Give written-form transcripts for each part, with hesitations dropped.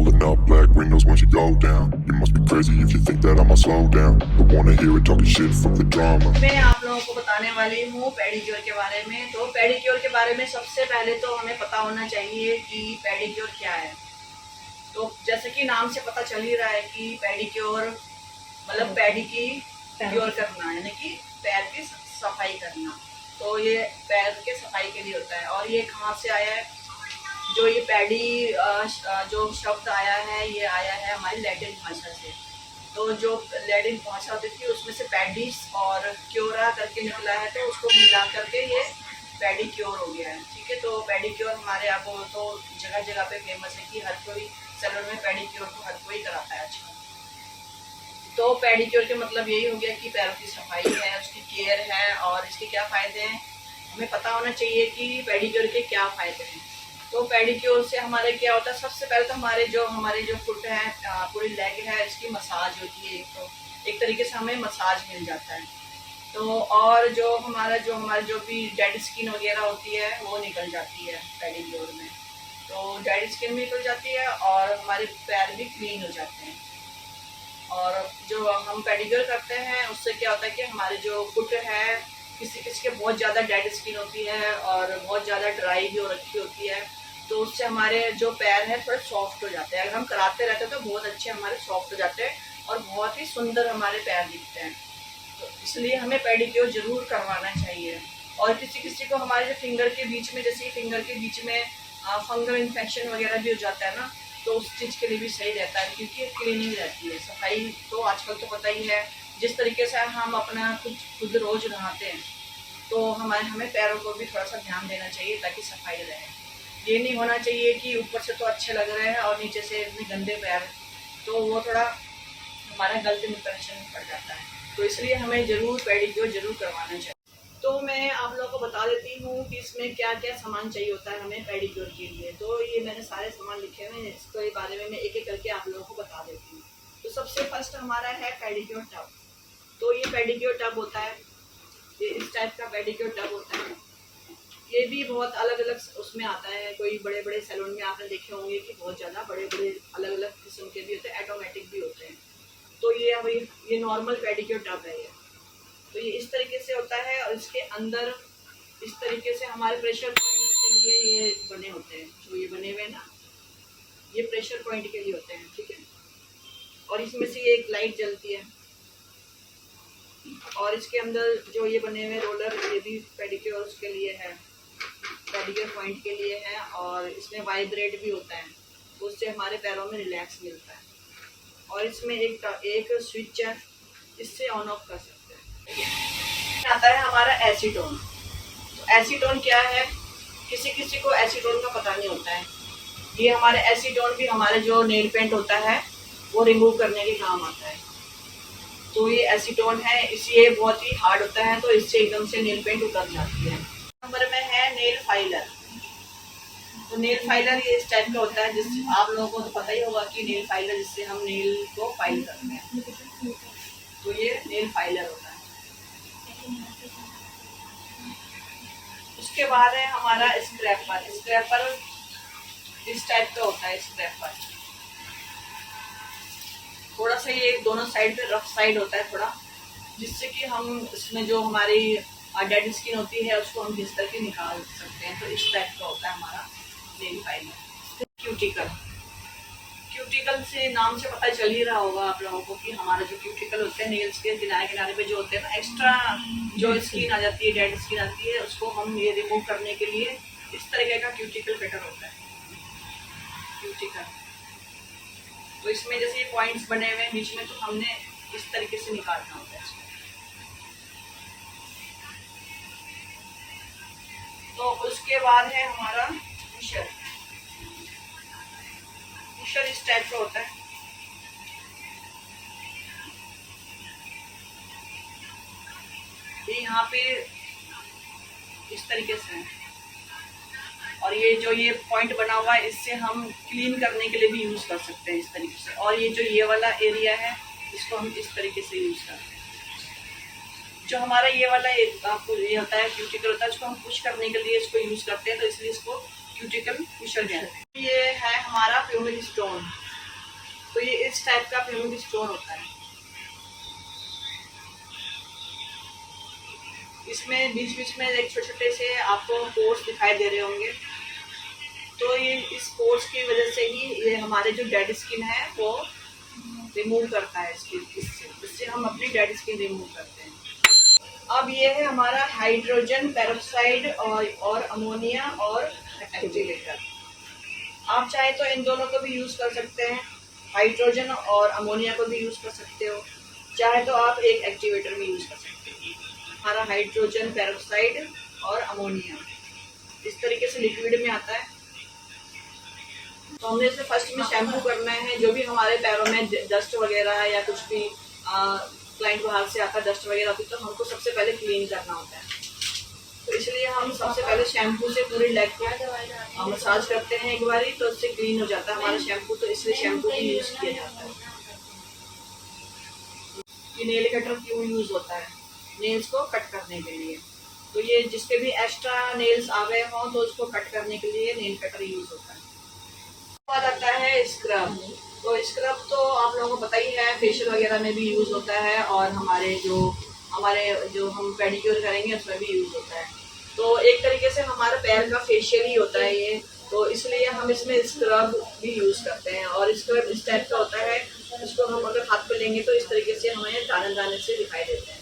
Pulling up black windows once you go down. You must be crazy if you think that I'ma slow down. Don't wanna hear it talking shit, fuck the drama. मैं आप लोगों को बताने वाली हूँ pedicure के बारे में। तो पेडिक्योर के बारे में सबसे पहले तो हमें पता होना चाहिए कि पेडिक्योर क्या है। तो जैसे कि नाम से पता चल ही रहा है कि पेडिक्योर मतलब पैडी की क्योर करना, यानी कि पैर की सफाई करना। तो ये पैर के सफाई के लिए होता है। और ये कहाँ से आया है? जो ये पैडी जो शब्द आया है, ये आया है हमारी लैटिन भाषा से। तो जो लैटिन भाषा होती थी उसमें से पैडिस और क्योरा करके निकला है, तो उसको मिला करके ये पेडिक्योर हो गया है। ठीक है, तो पेडिक्योर हमारे यहाँ को तो जगह जगह पे फेमस है कि हर कोई सैलून में पेडिक्योर तो हर कोई कराता है। अच्छा, तो पेडिक्योर के मतलब यही हो गया कि पैरों की सफाई है, उसकी केयर है। और इसके क्या फ़ायदे हैं हमें पता होना चाहिए कि पेडिक्योर के क्या फ़ायदे हैं। तो पेडिक्योर से हमारे क्या होता है, सबसे पहले तो हमारे जो फुट है, पूरी लेग है, इसकी मसाज होती है। तो एक तरीके से हमें मसाज मिल जाता है। तो और जो हमारे जो भी डेड स्किन वगैरह होती है वो निकल जाती है पेडिक्योर में। तो डेड स्किन भी निकल जाती है और हमारे पैर भी क्लीन हो जाते हैं। और जो हम पेडिक्योर करते हैं उससे क्या होता है कि हमारे जो फुट है, किसी किसी के बहुत ज़्यादा डेड स्किन होती है और बहुत ज़्यादा ड्राई भी हो रखी होती है, तो उससे हमारे जो पैर हैं थोड़े सॉफ्ट हो जाते हैं। अगर हम कराते रहते हैं तो बहुत अच्छे हमारे सॉफ्ट हो जाते हैं और बहुत ही सुंदर हमारे पैर दिखते हैं। तो इसलिए हमें पेडिक्योर जरूर करवाना चाहिए। और किसी किसी को हमारे जो फिंगर के बीच में, जैसे फिंगर के बीच में फंगल इन्फेक्शन वगैरह भी हो जाता है ना, तो उस चीज़ के लिए भी सही रहता है, क्योंकि क्लीनिंग रहती है। सफाई तो आजकल तो पता ही है, जिस तरीके से हम अपना खुद रोज नहाते हैं, तो हमें पैरों को भी थोड़ा सा ध्यान देना चाहिए ताकि सफाई रहे। ये नहीं होना चाहिए कि ऊपर से तो अच्छे लग रहे हैं और नीचे से इतने गंदे पैर, तो वो थोड़ा हमारा गलत इंप्रेशन पड़ जाता है। तो इसलिए हमें ज़रूर पेडिक्योर जरूर करवाना चाहिए। तो मैं आप लोगों को बता देती हूँ कि इसमें क्या क्या सामान चाहिए होता है हमें पेडिक्योर के लिए। तो ये मैंने सारे सामान लिखे हुए हैं, इसके बारे में मैं एक एक करके आप लोगों को बता देती हूँ। तो सबसे फर्स्ट हमारा है पेडिक्योर टब। तो ये पेडिक्योर टब होता है, ये इस टाइप का पेडिक्योर टब होता है। ये भी बहुत अलग अलग उसमें आता है। कोई बड़े बड़े सैलून में आपने देखे होंगे कि बहुत ज़्यादा बड़े बड़े अलग अलग किस्म के भी होते हैं, ऑटोमेटिक भी होते हैं। तो ये नॉर्मल पेडिक्योर टब है ये। तो ये इस तरीके से होता है और इसके अंदर इस तरीके से हमारे प्रेशर पॉइंट के लिए ये बने होते हैं। जो ये बने हुए ना, ये प्रेशर पॉइंट के लिए होते हैं। ठीक है, और इसमें से ये एक लाइट जलती है। और इसके अंदर जो ये बने हुए रोलर, ये भी पेडिक्योर के लिए है, पेडिक्योर पॉइंट के लिए है। और इसमें वाइब्रेट भी होता है, तो उससे हमारे पैरों में रिलैक्स मिलता है। और इसमें एक स्विच है, इससे ऑन ऑफ कर सकते हैं। आता है हमारा एसीटोन। तो एसीटोन क्या है, किसी किसी को एसीटोन का पता नहीं होता है। ये हमारे एसीटोन भी हमारे जो नेल पेंट होता है वो रिमूव करने के काम आता है। तो ये एसीटोन है, ये बहुत ही हार्ड होता है, तो इससे एकदम से नेल पेंट उतर जाती है। नंबर में है नेल फाइलर। तो नेल फाइलर ये इस टाइप का होता है, जिससे आप लोगों को तो पता ही होगा कि नेल फाइलर, जिससे हम नेल को फाइल करते हैं। तो ये नेल फाइलर होता है। उसके बाद है हमारा स्क्रैपर। स्क्रैपर इस टाइप का होता है। स्क्रैपर थोड़ा सा ये दोनों साइड पे रफ साइड होता है थोड़ा, जिससे कि हम इसमें जो हमारी डेड स्किन होती है उसको हम घिस करके निकाल सकते हैं। तो इस टाइप का होता है हमारा नेल फाइलर। क्यूटिकल, क्यूटिकल से नाम से पता चल ही रहा होगा आप लोगों को कि हमारा जो क्यूटिकल होते हैं, नेल्स के किनारे किनारे पे जो होते हैं ना, एक्स्ट्रा जो स्किन आ जाती है, डेड स्किन आती है, उसको हम ये रिमूव करने के लिए इस तरीके का क्यूटिकल कटर होता है। क्यूटिकल तो इसमें जैसे ये पॉइंट्स बने हुए हैं बीच में, तो हमने इस तरीके से निकालना होता है इसको। तो उसके बाद है हमारा पुशर। पुशर इस टाइप का होता है। ये यहाँ पे इस तरीके से है। और ये जो ये पॉइंट बना हुआ है, इससे हम क्लीन करने के लिए भी यूज़ कर सकते हैं इस तरीके से। और ये जो ये वाला एरिया है, इसको हम इस तरीके से यूज़ करते हैं। जो हमारा ये वाला ये होता है, क्यूटिकल होता है, इसको हम पुश करने के लिए इसको यूज़ करते हैं, तो इसलिए इसको क्यूटिकल पुशर कहते हैं। ये है हमारा प्यूमिक स्टोन। टाइप का फ्यूमिंग स्टोन होता है। इसमें बीच बीच में एक छोटे छोटे से आपको पोर्स दिखाई दे रहे होंगे। तो ये इस पोर्स की वजह से ही ये हमारे जो डेड स्किन है वो रिमूव करता है इससे हम अपनी डेड स्किन रिमूव करते हैं। अब ये है हमारा हाइड्रोजन पेरोक्साइड और अमोनिया और एक्टिवेटर। आप चाहे तो इन दोनों को भी यूज़ कर सकते हैं, हाइड्रोजन और अमोनिया को भी यूज़ कर सकते हो, चाहे तो आप एक एक्टिवेटर भी यूज़ कर सकते हो। हमारा हाइड्रोजन पेरोक्साइड और अमोनिया इस तरीके से लिक्विड में आता है। तो हमने इसे फर्स्ट में शैम्पू करना है। जो भी हमारे पैरों में डस्ट वगैरह या कुछ भी क्लाइंट बाहर से आता डस्ट वगैरह होती है तो हमको सबसे पहले क्लीन करना होता है। तो इसलिए हम सबसे पहले शैम्पू से पूरी लेग को मसाज करते हैं एक बारी, तो इससे क्लीन हो जाता है हमारा शैम्पू। तो इसलिए शैम्पू ही यूज़ किया जाता है। ये नेल कटर क्यों यूज़ होता है? नेल्स को कट करने के लिए। तो ये जिसके भी एक्स्ट्रा नेल्स आ गए हों तो उसको कट करने के लिए नेल कटर यूज़ होता है। बाद आता है स्क्रब। तो स्क्रब तो आप लोगों को पता ही है, फेशियल वगैरह में भी यूज़ होता है और हमारे जो हम पेडिक्योर करेंगे उसमें भी यूज़ होता है। तो एक तरीके से हमारे पैर का फेशियल ही होता है ये, तो इसलिए हम इसमें स्क्रब भी यूज़ करते हैं। और स्क्रब इस टाइप का होता है, इसको हम अगर हाथ पे लेंगे तो इस तरीके से हमें दाने दाने से दिखाई देते हैं।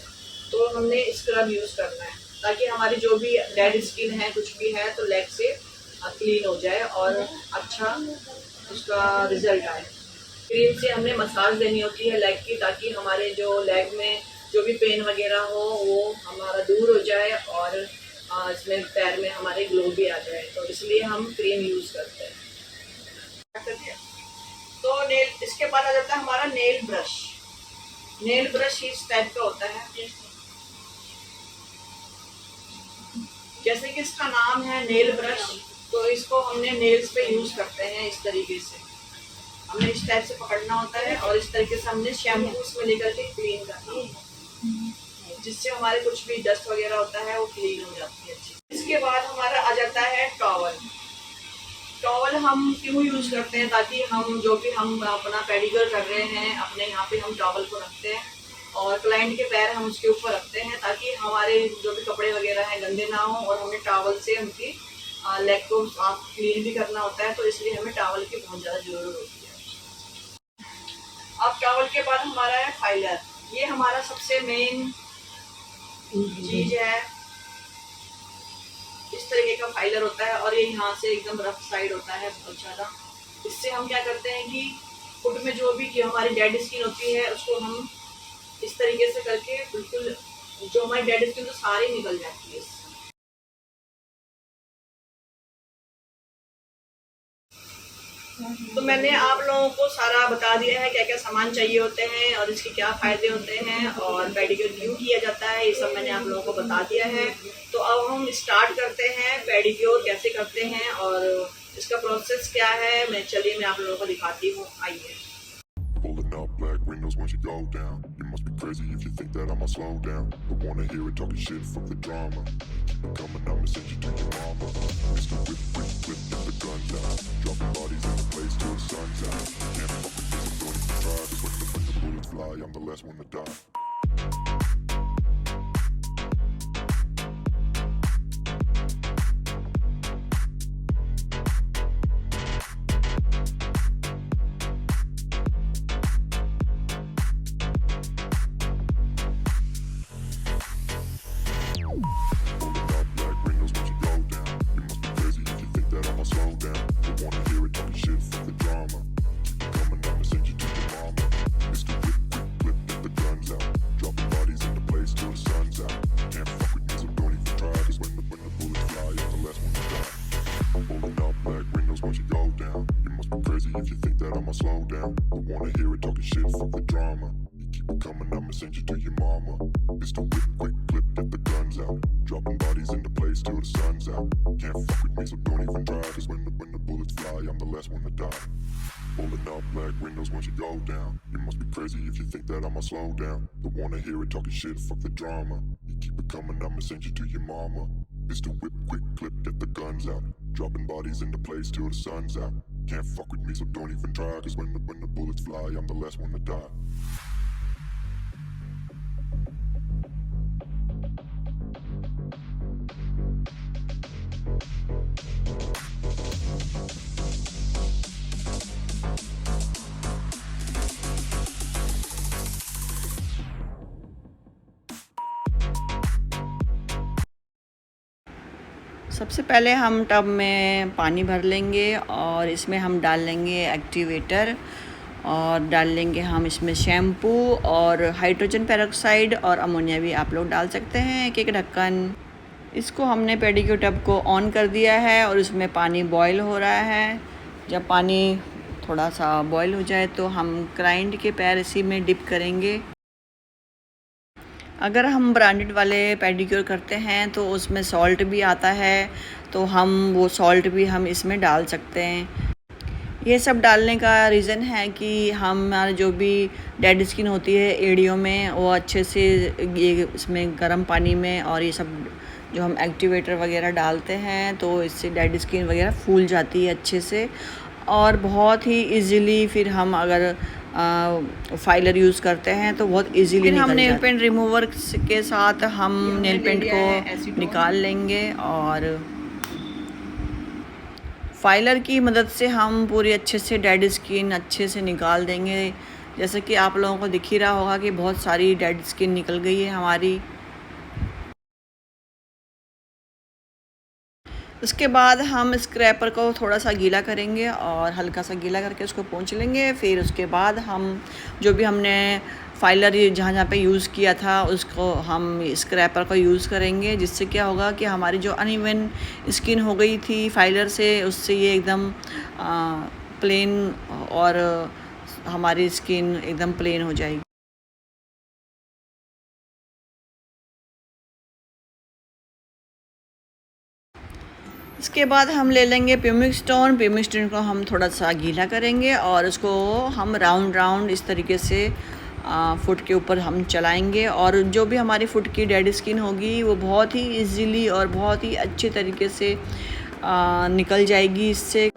तो हमने स्क्रब यूज़ करना है ताकि हमारी जो भी डेड स्किन है कुछ भी है तो लेग से क्लीन हो जाए और अच्छा उसका रिजल्ट आए। क्रीम से हमने मसाज देनी होती है लेग की, ताकि हमारे जो लेग में जो भी पेन वगैरह हो वो हमारा दूर हो जाए और इसमें पैर में हमारे ग्लो भी आ जाए। तो इसलिए हम क्रीम यूज़ करते हैं। तो नेल, इसके बाद आ जाता है हमारा नेल ब्रश। नेल ब्रश इस टाइप का होता है, जैसे कि इसका नाम है नेल ब्रश। तो इसको हमने नेल्स पे यूज़ करते हैं इस तरीके से। हमने इस टाइप से पकड़ना होता है और इस तरीके से हमने शैम्पू उसमें लेकर के क्लीन करना होता है, जिससे हमारे कुछ भी डस्ट वगैरह होता है वो क्लीन हो जाती है अच्छी। इसके बाद हमारा आ जाता है टॉवल। टॉवल हम क्यों यूज़ करते हैं? ताकि हम जो भी हम अपना पेडिक्योर कर रहे हैं अपने यहाँ पे हम टॉवल को रखते हैं और क्लाइंट के पैर हम उसके ऊपर रखते हैं ताकि हमारे जो भी कपड़े वगैरह हैं गंदे ना हो। और हमें टॉवल से उनकी लेग को क्लीन भी करना होता है, तो इसलिए हमें टॉवल की बहुत ज़्यादा ज़रूरत होती है। अब टॉवल के बाद हमारा है फाइलर। ये हमारा सबसे मेन चीज़ है। इस तरीके का फाइलर होता है और ये यहाँ से एकदम रफ साइड होता है बहुत ज़्यादा। इससे हम क्या करते हैं कि फुट में जो भी हमारी डेड स्किन होती है उसको हम इस तरीके से करके बिल्कुल जो हमारी डेड स्किन तो सारी निकल जाती है। तो मैंने आप लोगों को सारा बता दिया है क्या क्या सामान चाहिए होते हैं और इसके क्या फ़ायदे होते हैं और पेडिक्योर क्यों किया जाता है, ये सब मैंने आप लोगों को बता दिया है। तो अब हम स्टार्ट करते हैं पेडिक्योर कैसे करते हैं और इसका प्रोसेस क्या है। चलिए मैं आप लोगों को दिखाती हूँ, आइए। Pulling up black windows once you go down. You must be crazy if you think that I'ma slow down. Don't wanna hear it talking shit, fuck the drama. Keep it coming, I'ma send you to your mama. Mr. Whip, whip, whip, get the guns out. Dropping bodies in the place till the sun's out. Can't fuck with this, I'm going to try. Cause when the bullets fly, I'm the last one to die. If you think that I'ma slow down, don't wanna hear it talking shit, fuck the drama. You keep it coming, I'ma send you to your mama. Mr. Whip, quick clip, get the guns out. Dropping bodies into place till the sun's out. Can't fuck with me, so don't even try. Cause when the bullets fly, I'm the last one to die. Pulling up black windows once you go down. You must be crazy if you think that I'ma slow down. Don't wanna hear it talking shit, fuck the drama. You keep it coming, I'ma send you to your mama. Mr. Whip, quick clip, get the guns out. Dropping bodies into place till the sun's out. Can't fuck with me, so don't even try. Cause when the bullets fly, I'm the last one to die. सबसे पहले हम tub में पानी भर लेंगे और इसमें हम डाल लेंगे एक्टिवेटर और डाल लेंगे हम इसमें शैम्पू और हाइड्रोजन पेरोक्साइड और अमोनिया भी आप लोग डाल सकते हैं, एक ढक्कन। इसको हमने पेडिक्योर टब को ऑन कर दिया है और उसमें पानी बॉईल हो रहा है। जब पानी थोड़ा सा बॉईल हो जाए तो हम क्लाइंट के पैर इसी में डिप करेंगे। अगर हम ब्रांडेड वाले पेडिक्योर करते हैं तो उसमें सॉल्ट भी आता है, तो हम वो सॉल्ट भी हम इसमें डाल सकते हैं। ये सब डालने का रीज़न है कि हमारा जो भी डेड स्किन होती है एड़ियों में, वो अच्छे से ये इसमें गर्म पानी में और ये सब जो हम एक्टिवेटर वगैरह डालते हैं तो इससे डेड स्किन वगैरह फूल जाती है अच्छे से और बहुत ही इजीली फिर हम अगर फाइलर यूज़ करते हैं तो बहुत इजीली हम नेल पेंट रिमूवर के साथ हम नेल पेंट को निकाल लेंगे और फाइलर की मदद से हम पूरी अच्छे से डेड स्किन अच्छे से निकाल देंगे। जैसे कि आप लोगों को दिख ही रहा होगा कि बहुत सारी डेड स्किन निकल गई है हमारी। उसके बाद हम स्क्रैपर को थोड़ा सा गीला करेंगे और हल्का सा गीला करके उसको पोंछ लेंगे। फिर उसके बाद हम जो भी हमने फाइलर जहाँ जहाँ पे यूज़ किया था उसको हम स्क्रैपर को यूज़ करेंगे, जिससे क्या होगा कि हमारी जो अनइवन स्किन हो गई थी फाइलर से, उससे ये एकदम प्लेन और हमारी स्किन एकदम प्लेन हो जाएगी। इसके बाद हम ले लेंगे प्यूमिक स्टोन को हम थोड़ा सा गीला करेंगे और उसको हम राउंड इस तरीके से फुट के ऊपर हम चलाएंगे और जो भी हमारी फुट की डेड स्किन होगी वो बहुत ही इजीली और बहुत ही अच्छे तरीके से निकल जाएगी इससे।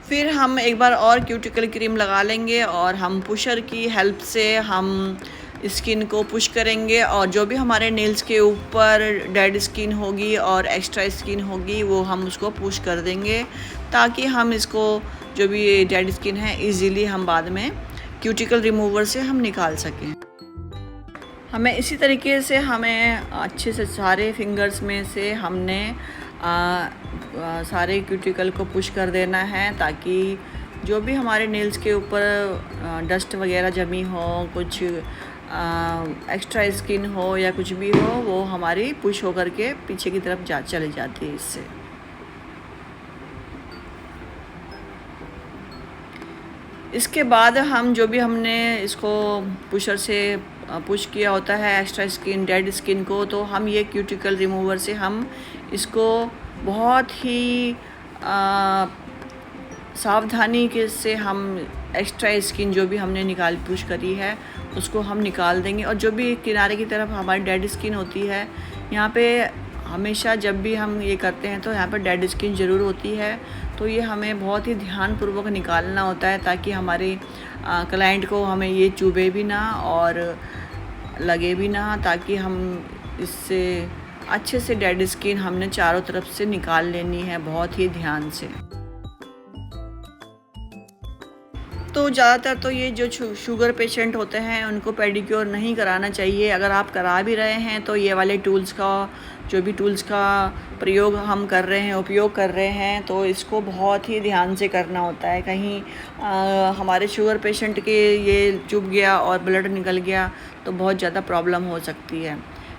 फिर हम एक बार और क्यूटिकल क्रीम लगा लेंगे और हम पुशर की हेल्प से हम स्किन को पुश करेंगे और जो भी हमारे नेल्स के ऊपर डेड स्किन होगी और एक्स्ट्रा स्किन होगी वो हम उसको पुश कर देंगे, ताकि हम इसको जो भी डेड स्किन है इजीली हम बाद में क्यूटिकल रिमूवर से हम निकाल सकें। हमें इसी तरीके से हमें अच्छे से सारे फिंगर्स में से हमने सारे क्यूटिकल को पुश कर देना है, ताकि जो भी हमारे नेल्स के ऊपर डस्ट वगैरह जमी हो, कुछ एक्स्ट्रा स्किन हो या कुछ भी हो, वो हमारी पुश होकर के पीछे की तरफ चली जाती है इससे। इसके बाद हम जो भी हमने इसको पुशर से पुश किया होता है एक्स्ट्रा स्किन डेड स्किन को, तो हम ये क्यूटिकल रिमूवर से हम इसको बहुत ही सावधानी के से हम एक्स्ट्रा स्किन जो भी हमने निकाल पुश करी है उसको हम निकाल देंगे। और जो भी किनारे की तरफ हमारी डेड स्किन होती है, यहाँ पे हमेशा जब भी हम ये करते हैं तो यहाँ पर डेड स्किन ज़रूर होती है, तो ये हमें बहुत ही ध्यानपूर्वक निकालना होता है, ताकि हमारे क्लाइंट को हमें ये चुभे भी ना और लगे भी ना, ताकि हम इससे अच्छे से डेड स्किन हमने चारों तरफ से निकाल लेनी है बहुत ही ध्यान से। तो ज़्यादातर तो ये जो शुगर पेशेंट होते हैं उनको पेडिक्योर नहीं कराना चाहिए। अगर आप करा भी रहे हैं तो ये वाले टूल्स का जो भी टूल्स का प्रयोग हम कर रहे हैं, उपयोग कर रहे हैं, तो इसको बहुत ही ध्यान से करना होता है। कहीं हमारे शुगर पेशेंट के ये चुभ गया और ब्लड निकल गया तो बहुत ज़्यादा प्रॉब्लम हो सकती है,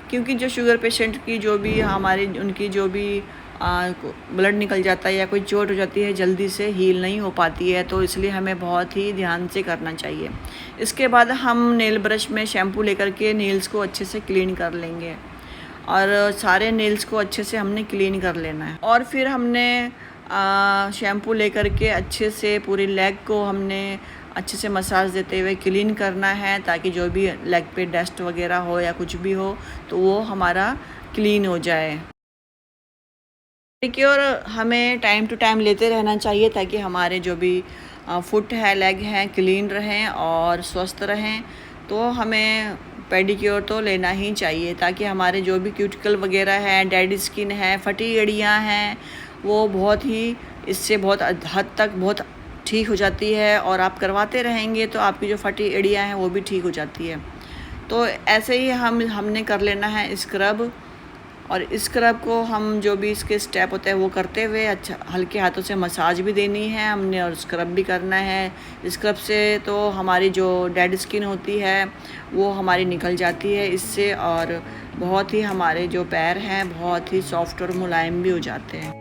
क्योंकि जो शुगर पेशेंट की जो भी हमारी उनकी जो भी ब्लड निकल जाता है या कोई चोट हो जाती है, जल्दी से हील नहीं हो पाती है, तो इसलिए हमें बहुत ही ध्यान से करना चाहिए। इसके बाद हम नेल ब्रश में शैम्पू लेकर के नेल्स को अच्छे से क्लीन कर लेंगे और सारे नेल्स को अच्छे से हमने क्लीन कर लेना है। और फिर हमने शैम्पू लेकर के अच्छे से पूरी लेग को हमने अच्छे से मसाज देते हुए क्लीन करना है, ताकि जो भी लेग पे डस्ट वगैरह हो या कुछ भी हो तो वो हमारा क्लीन हो जाए। पेडिक्योर हमें टाइम टू टाइम लेते रहना चाहिए, ताकि हमारे जो भी फुट है, लेग हैं, क्लीन रहें और स्वस्थ रहें। तो हमें पेडिक्योर तो लेना ही चाहिए, ताकि हमारे जो भी क्यूटिकल वगैरह है, डेड स्किन है, फटी एड़ियाँ हैं, वो बहुत ही इससे बहुत हद तक बहुत ठीक हो जाती है। और आप करवाते रहेंगे तो आपकी जो फटी एड़ियाँ हैं वो भी ठीक हो जाती है। तो ऐसे ही हमने कर लेना है स्क्रब, और स्क्रब को हम जो भी इसके स्टेप होते हैं वो करते हुए अच्छा हल्के हाथों से मसाज भी देनी है हमने, और स्क्रब भी करना है। स्क्रब से तो हमारी जो डेड स्किन होती है वो हमारी निकल जाती है इससे, और बहुत ही हमारे जो पैर हैं बहुत ही सॉफ्ट और मुलायम भी हो जाते हैं।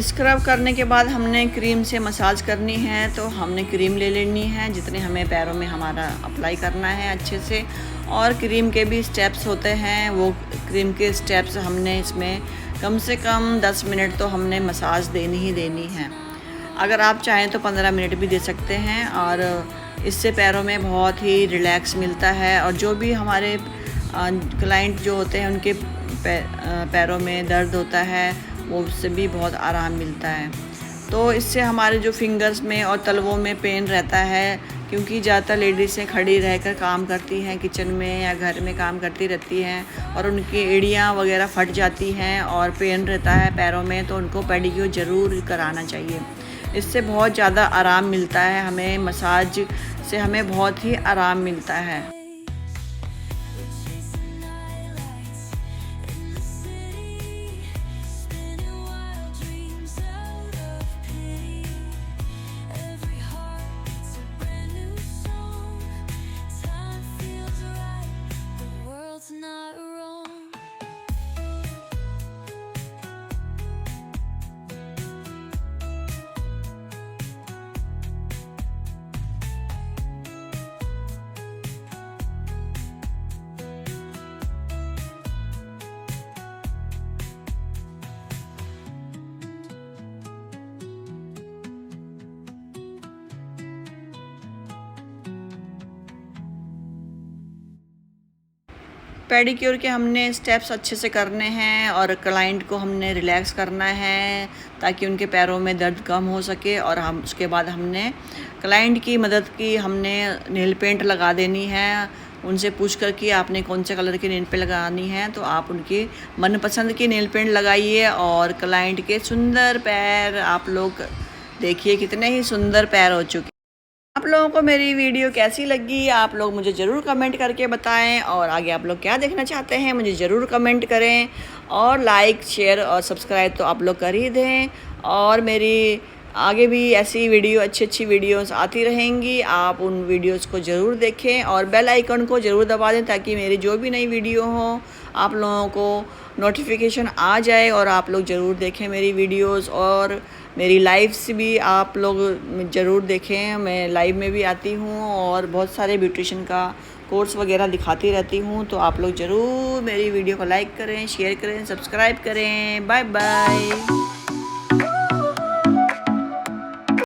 स्क्रब करने के बाद हमने क्रीम से मसाज करनी है, तो हमने क्रीम ले लेनी है जितने हमें पैरों में हमारा अप्लाई करना है अच्छे से। और क्रीम के भी स्टेप्स होते हैं, वो क्रीम के स्टेप्स हमने इसमें कम से कम 10 मिनट तो हमने मसाज देनी ही देनी है। अगर आप चाहें तो 15 मिनट भी दे सकते हैं, और इससे पैरों में बहुत ही रिलैक्स मिलता है। और जो भी हमारे क्लाइंट जो होते हैं उनके पैरों में दर्द होता है वो उससे भी बहुत आराम मिलता है। तो इससे हमारे जो फिंगर्स में और तलवों में पेन रहता है, क्योंकि ज़्यादातर लेडीज़ें खड़ी रहकर काम करती हैं, किचन में या घर में काम करती रहती हैं, और उनकी एड़ियाँ वगैरह फट जाती हैं और पेन रहता है पैरों में, तो उनको पेडिक्योर ज़रूर कराना चाहिए। इससे बहुत ज़्यादा आराम मिलता है हमें, मसाज से हमें बहुत ही आराम मिलता है। पेडिक्योर के हमने स्टेप्स अच्छे से करने हैं, और क्लाइंट को हमने रिलैक्स करना है ताकि उनके पैरों में दर्द कम हो सके। और हम उसके बाद हमने क्लाइंट की मदद की, हमने नेल पेंट लगा देनी है। उनसे पूछ कर कि आपने कौन से कलर की नेल पेंट लगानी है, तो आप उनकी मनपसंद की नेल पेंट लगाइए। और क्लाइंट के सुंदर पैर आप लोग देखिए, कितने ही सुंदर पैर हो चुके। आप लोगों को मेरी वीडियो कैसी लगी आप लोग मुझे ज़रूर कमेंट करके बताएं, और आगे आप लोग क्या देखना चाहते हैं मुझे ज़रूर कमेंट करें। और लाइक, शेयर और सब्सक्राइब तो आप लोग कर ही दें। और मेरी आगे भी ऐसी वीडियो, अच्छी वीडियोस आती रहेंगी, आप उन वीडियोस को ज़रूर देखें, और बेल आइकन को ज़रूर दबा दें ताकि मेरी जो भी नई वीडियो हो आप लोगों को नोटिफिकेशन आ जाए, और आप लोग ज़रूर देखें मेरी वीडियोस। और मेरी लाइव्स भी आप लोग ज़रूर देखें, मैं लाइव में भी आती हूँ और बहुत सारे ब्यूटिशियन का कोर्स वगैरह दिखाती रहती हूँ। तो आप लोग ज़रूर मेरी वीडियो को लाइक करें, शेयर करें, सब्सक्राइब करें। Bye bye.